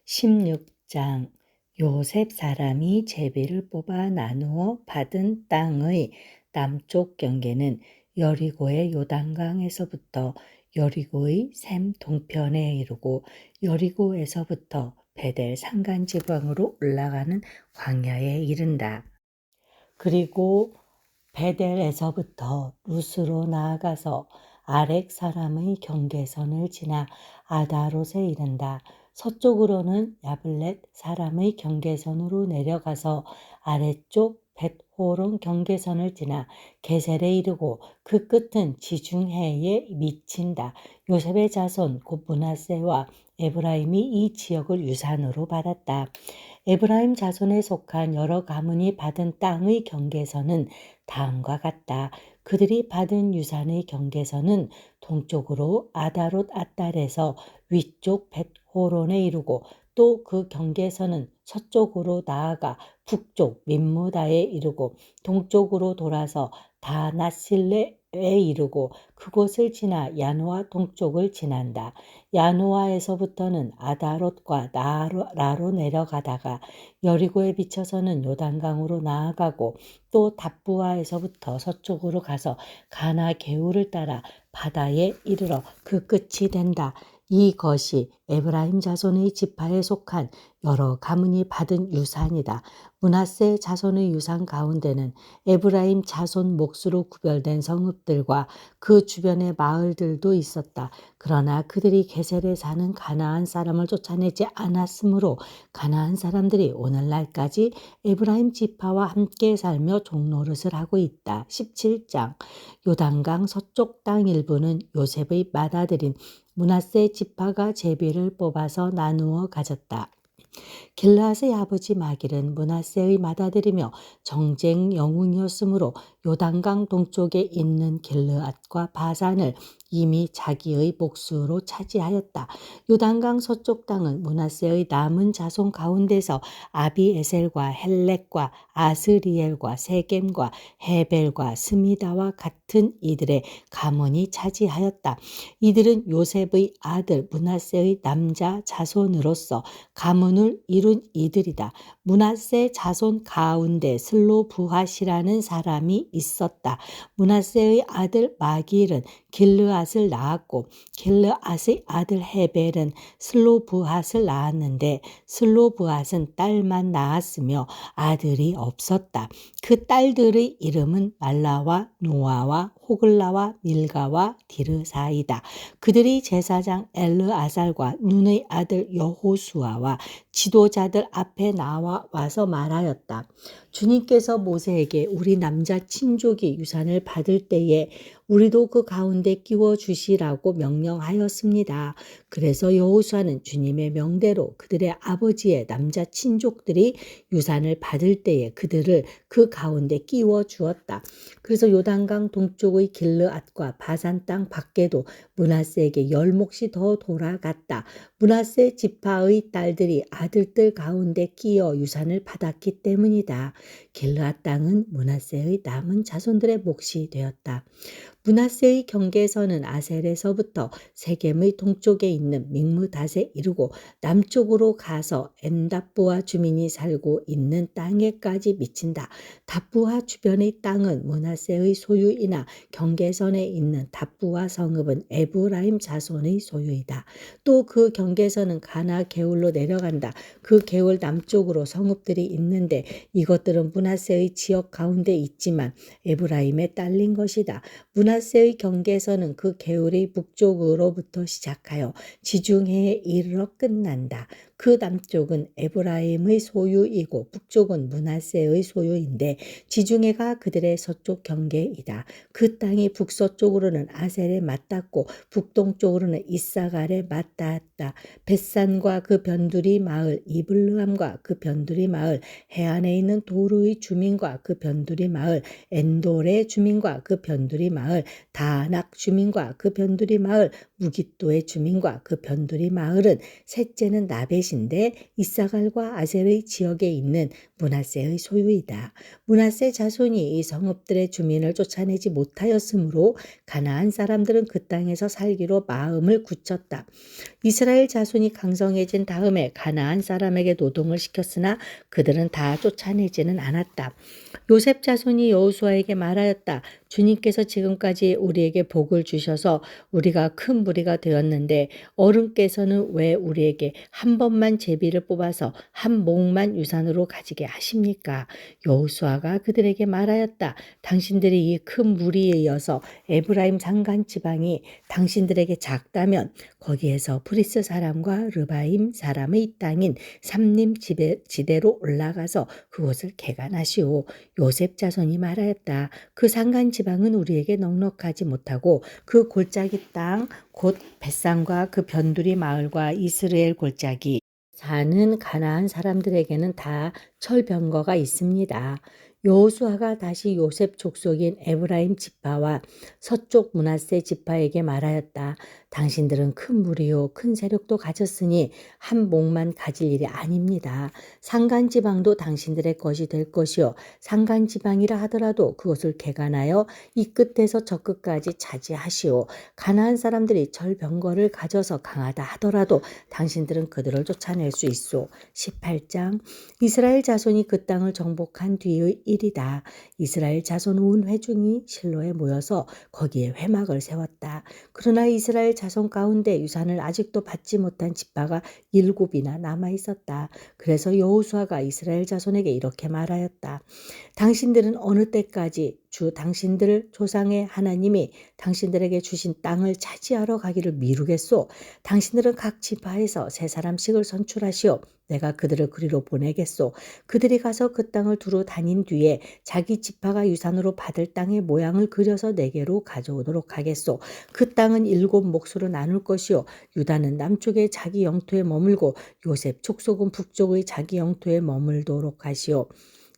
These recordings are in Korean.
16장 요셉 사람이 제비를 뽑아 나누어 받은 땅의 남쪽 경계는 여리고의 요단강에서부터 여리고의 샘 동편에 이르고 여리고에서부터 베델 산간 지방으로 올라가는 광야에 이른다. 그리고 베델에서부터 루스로 나아가서 아렉 사람의 경계선을 지나 아다롯에 이른다. 서쪽으로는 야블렛 사람의 경계선으로 내려가서 아래쪽 벳호론 경계선을 지나 게셀에 이르고 그 끝은 지중해에 미친다. 요셉의 자손 곧 므낫세와 에브라임이 이 지역을 유산으로 받았다. 에브라임 자손에 속한 여러 가문이 받은 땅의 경계선은 다음과 같다. 그들이 받은 유산의 경계선은 동쪽으로 아다롯 아달에서 위쪽 벳호론에 이르고 또 그 경계선은 서쪽으로 나아가 북쪽 민무다에 이르고 동쪽으로 돌아서 다낫실레에 이르고 그곳을 지나 야노아 동쪽을 지난다. 야노아에서부터는 아다롯과 라로 내려가다가 여리고에 비쳐서는 요단강으로 나아가고 또 답부아에서부터 서쪽으로 가서 가나 게울을 따라 바다에 이르러 그 끝이 된다. 이것이 에브라임 자손의 지파에 속한 여러 가문이 받은 유산이다. 므낫세 자손의 유산 가운데는 에브라임 자손 몫으로 구별된 성읍들과 그 주변의 마을들도 있었다. 그러나 그들이 게셀에 사는 가나안 사람을 쫓아내지 않았으므로 가나안 사람들이 오늘날까지 에브라임 지파와 함께 살며 종노릇을 하고 있다. 17장 요단강 서쪽 땅 일부는 요셉의 맏아들인 므낫세 지파가 제비를 뽑아서 나누어 가졌다. 길르앗의 아버지 마길은 므낫세의 맏아들이며 정쟁 영웅이었으므로 요단강 동쪽에 있는 길르앗과 바산을 이미 자기의 몫으로 차지하였다. 요단강 서쪽 땅은 므낫세의 남은 자손 가운데서 아비에셀과 헬렉과 아스리엘과 세겜과 헤벨과 스미다와 같은 이들의 가문이 차지하였다. 이들은 요셉의 아들 므낫세의 남자 자손으로서 가문을 이룬 이들이다. 므낫세 자손 가운데 슬로부핫이라는 사람이 있었다. 므낫세의 아들 마길은 길르앗을 낳았고 길르앗의 아들 헤벨은 슬로부핫을 낳았는데 슬로부핫은 딸만 낳았으며 아들이 없었다. 그 딸들의 이름은 말라와 노아와 호글라와 밀가와 디르사이다. 그들이 제사장 엘르아살과 눈의 아들 여호수아와 지도자들 앞에 나와서 말하였다. 주님께서 모세에게 우리 남자 친족이 유산을 받을 때에 우리도 그 가운데 끼워 주시라고 명령하였습니다. 그래서 여호수아는 주님의 명대로 그들의 아버지의 남자 친족들이 유산을 받을 때에 그들을 그 가운데 끼워 주었다. 그래서 요단강 동쪽의 길르앗과 바산 땅 밖에도 므낫세에게 10몫이 더 돌아갔다. 므낫세 지파의 딸들이 아들들 가운데 끼어 유산을 받았기 때문이다. 길르앗 땅은 므낫세의 남은 자손들의 몫이 되었다. 므낫세의 경계선은 아셀에서부터 세겜의 동쪽에 있는 믹므닷에 이르고 남쪽으로 가서 엔답부아 주민이 살고 있는 땅에까지 미친다. 답부아 주변의 땅은 므낫세의 소유이나 경계선에 있는 답부아 성읍은 에브라임 자손의 소유이다. 또 그 경계선은 가나 게울로 내려간다. 그 게울 남쪽으로 성읍들이 있는데 이것들은 므낫세의 지역 가운데 있지만 에브라임에 딸린 것이다. 므낫세의 경계선은 그 게울의 북쪽으로부터 시작하여 지중해에 이르러 끝난다. 그 남쪽은 에브라임의 소유이고 북쪽은 므낫세의 소유인데 지중해가 그들의 서쪽 경계이다. 그 땅이 북서쪽으로는 아셀에 맞닿고 북동쪽으로는 이사갈에 맞닿았다. 벳산과 그 변두리 마을, 이블르함과 그 변두리 마을, 해안에 있는 도르의 주민과 그 변두리 마을, 엔돌의 주민과 그 변두리 마을, 다낙 주민과 그 변두리 마을, 무깃도의 주민과 그 변두리 마을은 셋째는 나벳인데 것인데 이사갈과 아셀의 지역에 있는 므낫세의 소유이다. 므낫세 자손이 이 성읍들의 주민을 쫓아내지 못하였으므로 가나안 사람들은 그 땅에서 살기로 마음을 굳혔다. 이스라엘 자손이 강성해진 다음에 가나안 사람에게 노동을 시켰으나 그들은 다 쫓아내지는 않았다. 요셉 자손이 여호수아에게 말하였다. 주님께서 지금까지 우리에게 복을 주셔서 우리가 큰 무리가 되었는데 어른께서는 왜 우리에게 한 번만 제비를 뽑아서 한 몫만 유산으로 가지게 하십니까? 여호수아가 그들에게 말하였다. 당신들이 이 큰 무리에 이어서 에브라임 산간 지방이 당신들에게 작다면 거기에서 브리스 사람과 르바임 사람의 땅인 삼림 지대로 올라가서 그곳을 개간하시오. 요셉 자손이 말하였다. 그 산간 지방은 우리에게 넉넉하지 못하고 그 골짜기 땅 곧 벳산과 그 변두리 마을과 이스라엘 골짜기 사는 가나안 사람들에게는 다 철병거가 있습니다. 여호수아가 다시 요셉 족속인 에브라임 지파와 서쪽 므낫세 지파에게 말하였다. 당신들은 큰 무리요 큰 세력도 가졌으니 한 몫만 가질 일이 아닙니다. 산간 지방도 당신들의 것이 될 것이요 산간 지방이라 하더라도 그것을 개간하여 이 끝에서 저 끝까지 차지하시오. 가나안 사람들이 철병거를 가져서 강하다 하더라도 당신들은 그들을 쫓아낼 수 있소. 18장 이스라엘 자손이 그 땅을 정복한 뒤의 일이다. 이스라엘 자손 온 회중이 실로에 모여서 거기에 회막을 세웠다. 그러나 이스라엘 자손 가운데 유산을 아직도 받지 못한 지파가 7이나 남아 있었다. 그래서 여호수아가 이스라엘 자손에게 이렇게 말하였다. 당신들은 어느 때까지 주 당신들 조상의 하나님이 당신들에게 주신 땅을 차지하러 가기를 미루겠소? 당신들은 각 지파에서 세 사람씩을 선출하시오. 내가 그들을 그리로 보내겠소. 그들이 가서 그 땅을 두루 다닌 뒤에 자기 지파가 유산으로 받을 땅의 모양을 그려서 내게로 가져오도록 하겠소. 그 땅은 7 몫으로 나눌 것이요 유다는 남쪽의 자기 영토에 머물고 요셉 족속은 북쪽의 자기 영토에 머물도록 하시오.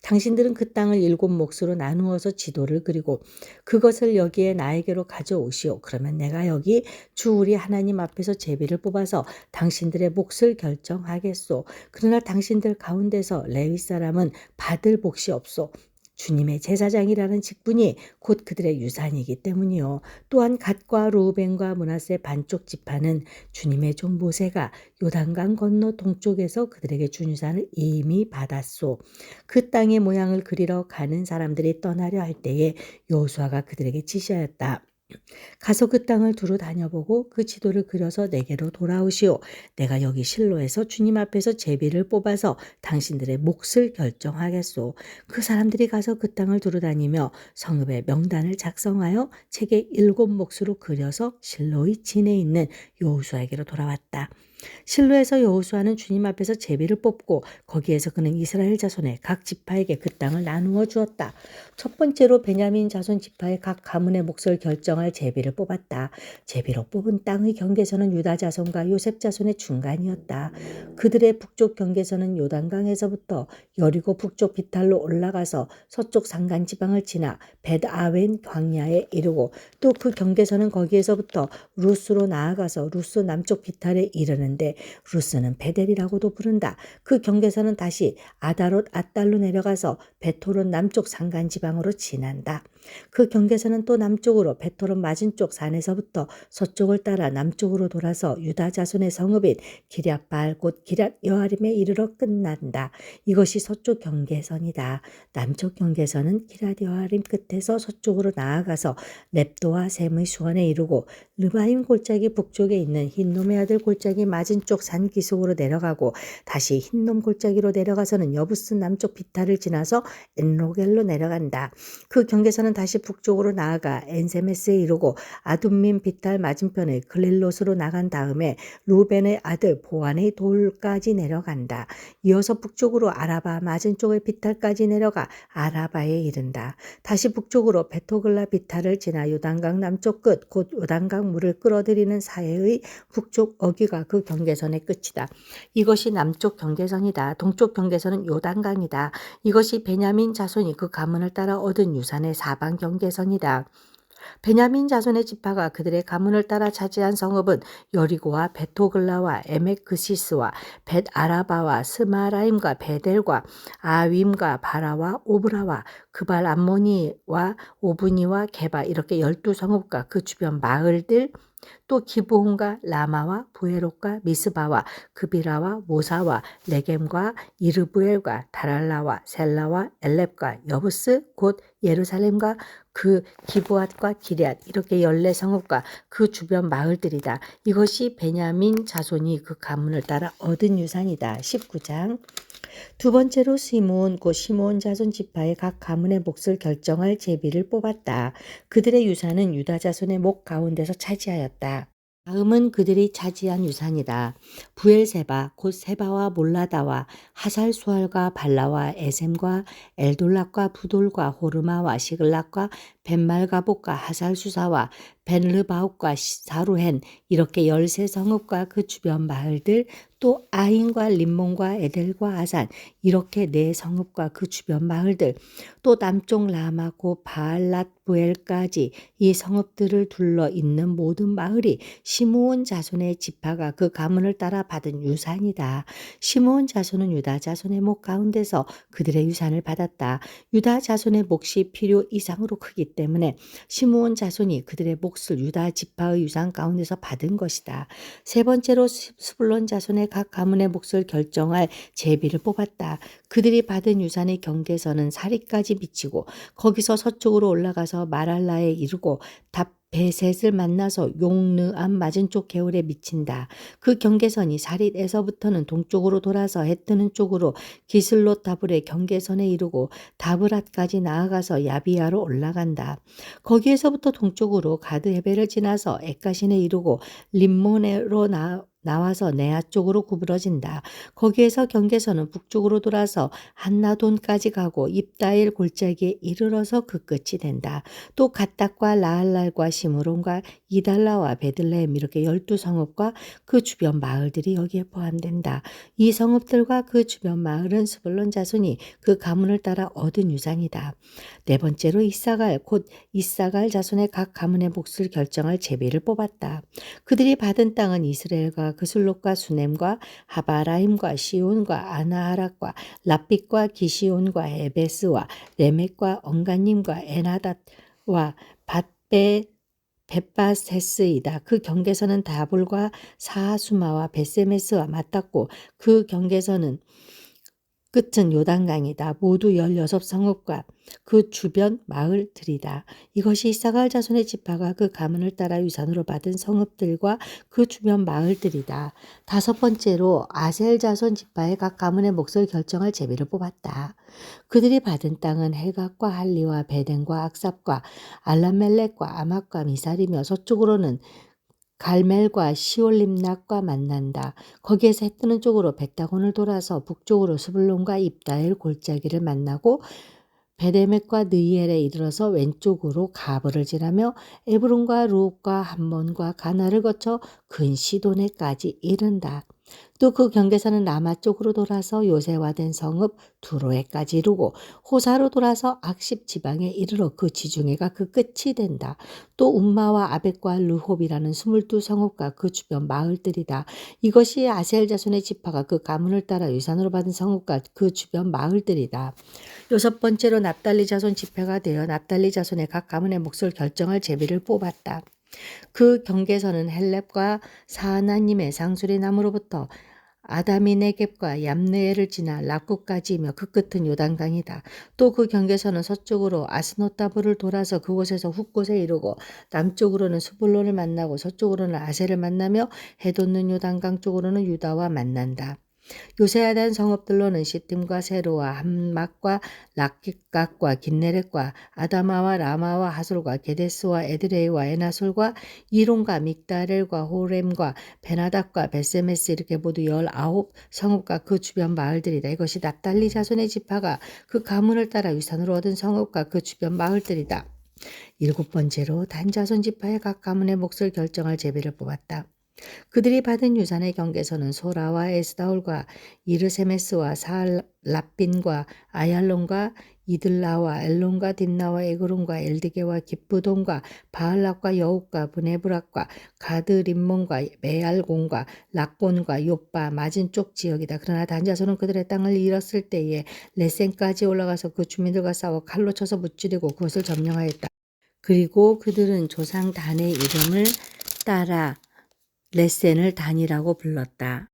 당신들은 그 땅을 7 몫으로 나누어서 지도를 그리고 그것을 여기에 나에게로 가져오시오. 그러면 내가 여기 주 우리 하나님 앞에서 제비를 뽑아서 당신들의 몫을 결정하겠소. 그러나 당신들 가운데서 레위 사람은 받을 몫이 없소. 주님의 제사장이라는 직분이 곧 그들의 유산이기 때문이요. 또한 갓과 루벤과 므낫세 반쪽 지파는 주님의 종 모세가 요단강 건너 동쪽에서 그들에게 준 유산을 이미 받았소. 그 땅의 모양을 그리러 가는 사람들이 떠나려 할 때에 여호수아가 그들에게 지시하였다. 가서 그 땅을 두루 다녀보고 그 지도를 그려서 내게로 돌아오시오. 내가 여기 실로에서 주님 앞에서 제비를 뽑아서 당신들의 몫을 결정하겠소. 그 사람들이 가서 그 땅을 두루 다니며 성읍의 명단을 작성하여 책에 7 몫으로 그려서 실로의 진에 있는 여호수아에게로 돌아왔다. 실로에서 여호수아는 주님 앞에서 제비를 뽑고 거기에서 그는 이스라엘 자손의 각 지파에게 그 땅을 나누어 주었다. 첫 번째로 베냐민 자손 지파의 각 가문의 몫을 결정할 제비를 뽑았다. 제비로 뽑은 땅의 경계선은 유다 자손과 요셉 자손의 중간이었다. 그들의 북쪽 경계선은 요단강에서부터 여리고 북쪽 비탈로 올라가서 서쪽 산간 지방을 지나 벳아웬 광야에 이르고 또 그 경계선은 거기에서부터 루스로 나아가서 루스 남쪽 비탈에 이르는데 루스는 베델이라고도 부른다. 그 경계선은 다시 아다롯 앗달로 내려가서 베토론 남쪽 산간 지방으로 지난다. 그 경계선은 또 남쪽으로 베토론 맞은쪽 산에서부터 서쪽을 따라 남쪽으로 돌아서 유다 자손의 성읍인 기럇바알 곧 기럇 여아림에 이르러 끝난다. 이것이 서쪽 경계선이다. 남쪽 경계선은 기럇 여아림 끝에서 서쪽으로 나아가서 렙도와 셈의 수원에 이르고 르바임 골짜기 북쪽에 있는 흰놈의 아들 골짜기 맞은쪽 산 기슭으로 내려가고 다시 흰놈 골짜기로 내려가서는 여부스 남쪽 비탈을 지나서 엔로겔로 내려간다. 그 경계선은 다시 북쪽으로 나아가 엔세메스에 이르고 아둠민 비탈 맞은편의 글릴롯으로 나간 다음에 루벤의 아들 보안의 돌까지 내려간다. 이어서 북쪽으로 아라바 맞은쪽의 비탈까지 내려가 아라바에 이른다. 다시 북쪽으로 베토글라 비탈을 지나 요단강 남쪽 끝 곧 요단강 물을 끌어들이는 사해의 북쪽 어귀가 그 경계선의 끝이다. 이것이 남쪽 경계선이다. 동쪽 경계선은 요단강이다. 이것이 베냐민 자손이 그 가문을 따라 얻은 유산의 사방 경계선이다. 베냐민 자손의 지파가 그들의 가문을 따라 차지한 성읍은 여리고와 베토글라와 에메크시스와 벳 아라바와 스마라임과 베델과 아윈과 바라와 오브라와 그발 암모니와 오브니와 게바 이렇게 12성읍과 그 주변 마을들, 또 기브온과 라마와 부에롯과 미스바와 그비라와 모사와 레겜과 이르부엘과 다랄라와 셀라와 엘렙과 여부스 곧 예루살렘과 그 기브앗과 기럇 이렇게 14성읍과 그 주변 마을들이다. 이것이 베냐민 자손이 그 가문을 따라 얻은 유산이다. 19장. 두 번째로 시므온 곧 시므온 자손 지파의 각 가문의 몫을 결정할 제비를 뽑았다. 그들의 유산은 유다 자손의 목 가운데서 차지하였다. 다음은 그들이 차지한 유산이다. 부엘세바 곧 세바와 몰라다와 하살수알과 발라와 에셈과 엘돌락과 부돌과 호르마와 시글락과 벤말가복과 하살수사와 벤르바옥과 사루헨 이렇게 13성읍과 그 주변 마을들, 또 아인과 림몬과 에델과 아산 이렇게 4성읍과 그 주변 마을들, 또 남쪽 라마 곧 바알랏부엘까지 이 성읍들을 둘러 있는 모든 마을이 시므온 자손의 지파가 그 가문을 따라 받은 유산이다. 시므온 자손은 유다 자손의 목 가운데서 그들의 유산을 받았다. 유다 자손의 몫이 필요 이상으로 크기 때문에 시므온 자손이 그들의 몫을 유다 지파의 유산 가운데서 받은 것이다. 세 번째로 스불론 자손의 각 가문의 몫을 결정할 제비를 뽑았다. 그들이 받은 유산의 경계선은 사리까지 미치고 거기서 서쪽으로 올라가서 마랄라에 이르고 답베셋을 만나서 용르암 맞은쪽 개울에 미친다. 그 경계선이 사릿에서부터는 동쪽으로 돌아서 해 뜨는 쪽으로 기슬롯 다불의 경계선에 이르고 다브랏까지 나아가서 야비야로 올라간다. 거기에서부터 동쪽으로 가드 헤벨을 지나서 에까신에 이르고 림몬으로 나와서 네아 쪽으로 구부러진다. 거기에서 경계선은 북쪽으로 돌아서 한나돈까지 가고 입다일 골짜기에 이르러서 그 끝이 된다. 또 갓닥과 라할랄과 시므론과 이달라와 베들레헴 이렇게 12성읍과 그 주변 마을들이 여기에 포함된다. 이 성읍들과 그 주변 마을은 스불론 자손이 그 가문을 따라 얻은 유산이다. 네 번째로 이사갈 곧 이사갈 자손의 각 가문의 몫을 결정할 제비를 뽑았다. 그들이 받은 땅은 이스라엘과 그슬롯과 수넴과 하바라임과 시온과 아나하락과 랍빛과 기시온과 에베스와 레멕과 언가님과 에나닷과 벳바세스이다. 그 경계선은 다볼과 사하수마와 베세메스와 맞닿고 그 경계선은 끝은 요단강이다. 모두 16성읍과 그 주변 마을들이다. 이것이 이사갈 자손의 지파가 그 가문을 따라 유산으로 받은 성읍들과 그 주변 마을들이다. 다섯 번째로 아셀 자손 지파의 각 가문의 몫을 결정할 제비를 뽑았다. 그들이 받은 땅은 헬각과 할리와 베덴과 악삽과 알라멜렉과 아막과 미살이며 서쪽으로는 갈멜과 시올림락과 만난다. 거기에서 해 뜨는 쪽으로 백다곤을 돌아서 북쪽으로 스불론과 입다엘 골짜기를 만나고 베데멕과 느이엘에 이르러서 왼쪽으로 가브를 지나며 에브론과 루옥과 함몬과 가나를 거쳐 근시도네까지 이른다. 또 그 경계선은 라마 쪽으로 돌아서 요새화된 성읍 두로에까지 이르고 호사로 돌아서 악십 지방에 이르러 그 지중해가 그 끝이 된다. 또 움마와 아벡과 르홉이라는 22성읍과 그 주변 마을들이다. 이것이 아셀 자손의 지파가 그 가문을 따라 유산으로 받은 성읍과 그 주변 마을들이다. 여섯 번째로 납달리 자손 지파가 되어 납달리 자손의 각 가문의 몫을 결정할 제비를 뽑았다. 그 경계선은 헬렙과 사하나님의 상수리 나무로부터 아다미 네겝과 얌느에를 지나 랍국까지이며 그 끝은 요단강이다. 또 그 경계선은 서쪽으로 아스노다브를 돌아서 그곳에서 훗곳에 이르고 남쪽으로는 수불론을 만나고 서쪽으로는 아셀을 만나며 해돋는 요단강 쪽으로는 유다와 만난다. 요새하단 성읍들로는 시팀과 세로와 함막과 락깃각과 긴네렛과 아다마와 라마와 하솔과 게데스와 에드레이와 에나솔과 이론과 믹다렐과 호렘과 베나닥과 베세메스 이렇게 모두 19성읍과 그 주변 마을들이다. 이것이 납달리 자손의 지파가 그 가문을 따라 유산으로 얻은 성읍과 그 주변 마을들이다. 일곱 번째로 단 자손 지파의 각 가문의 몫을 결정할 제비를 뽑았다. 그들이 받은 유산의 경계선은 소라와 에스다올과 이르세메스와 사알라빈과 아얄론과 이들라와 엘론과 딥나와 에그론과 엘드게와 기브돈과 바알락과 여욱과 브네브락과 가드림몬과 메알곤과 락곤과 욥바 맞은 쪽 지역이다. 그러나 단자손은 그들의 땅을 잃었을 때에 레센까지 올라가서 그 주민들과 싸워 칼로 쳐서 무찌르고 그것을 점령하였다. 그리고 그들은 조상 단의 이름을 따라 레센을 단이라고 불렀다.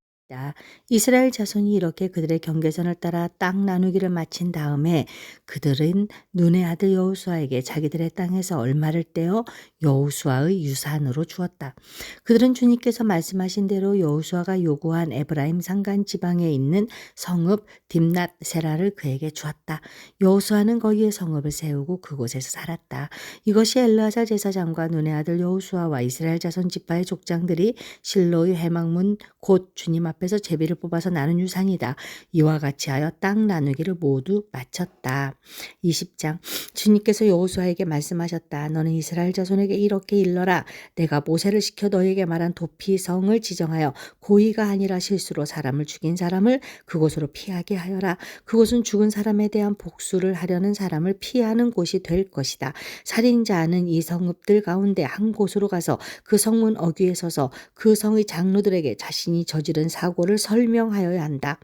이스라엘 자손이 이렇게 그들의 경계선을 따라 땅 나누기를 마친 다음에 그들은 눈의 아들 여호수아에게 자기들의 땅에서 얼마를 떼어 여호수아의 유산으로 주었다. 그들은 주님께서 말씀하신 대로 여호수아가 요구한 에브라임 산간 지방에 있는 성읍 딥낫 세라를 그에게 주었다. 여호수아는 거기에 성읍을 세우고 그곳에서 살았다. 이것이 엘르아살 제사장과 눈의 아들 여호수아와 이스라엘 자손 지파의 족장들이 실로의 회막문 곧 주님 앞에서 제비를 뽑아서 나눈 유산이다. 이와 같이 하여 땅 나누기를 모두 마쳤다. 20장 주님께서 여호수아에게 말씀하셨다. 너는 이스라엘 자손에게 이렇게 일러라. 내가 모세를 시켜 너에게 말한 도피성을 지정하여 고의가 아니라 실수로 사람을 죽인 사람을 그곳으로 피하게 하여라. 그곳은 죽은 사람에 대한 복수를 하려는 사람을 피하는 곳이 될 것이다. 살인자는 이 성읍들 가운데 한 곳으로 가서 그 성문 어귀에 서서 그 성의 장로들에게 자신이 저지른 사고를 설명하여야 한다.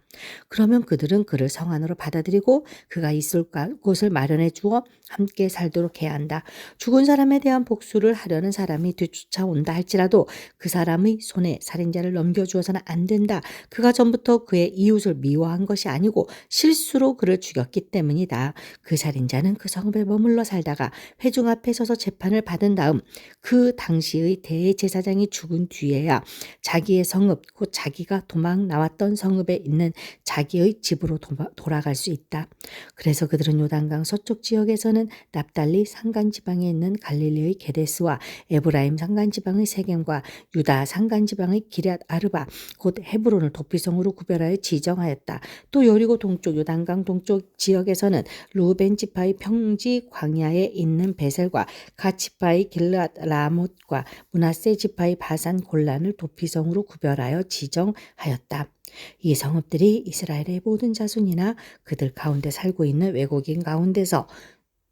그러면 그들은 그를 성 안으로 받아들이고 그가 있을 곳을 마련해 주어 함께 살도록 해야 한다. 죽은 사람에 대한 복수를 하려는 사람이 뒤쫓아온다 할지라도 그 사람의 손에 살인자를 넘겨주어서는 안 된다. 그가 전부터 그의 이웃을 미워한 것이 아니고 실수로 그를 죽였기 때문이다. 그 살인자는 그 성읍에 머물러 살다가 회중 앞에 서서 재판을 받은 다음 그 당시의 대제사장이 죽은 뒤에야 자기의 성읍 곧 자기가 도망 나왔던 성읍에 있는 자기의 집으로 돌아갈 수 있다. 그래서 그들은 요단강 서쪽 지역에서는 납달리 산간지방에 있는 갈릴리의 게데스와 에브라임 산간지방의 세겜과 유다 산간지방의 기럇 아르바 곧 헤브론을 도피성으로 구별하여 지정하였다. 또 여리고 동쪽 요단강 동쪽 지역에서는 루벤 지파의 평지 광야에 있는 베셀과 갓 지파의 길앗 라못과 므낫세 지파의 바산 골란을 도피성으로 구별하여 지정하였다. 이 성읍들이 이스라엘의 모든 자손이나 그들 가운데 살고 있는 외국인 가운데서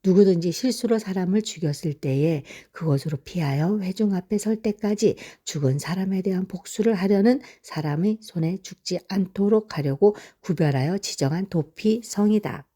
누구든지 실수로 사람을 죽였을 때에 그것으로 피하여 회중 앞에 설 때까지 죽은 사람에 대한 복수를 하려는 사람의 손에 죽지 않도록 하려고 구별하여 지정한 도피성이다.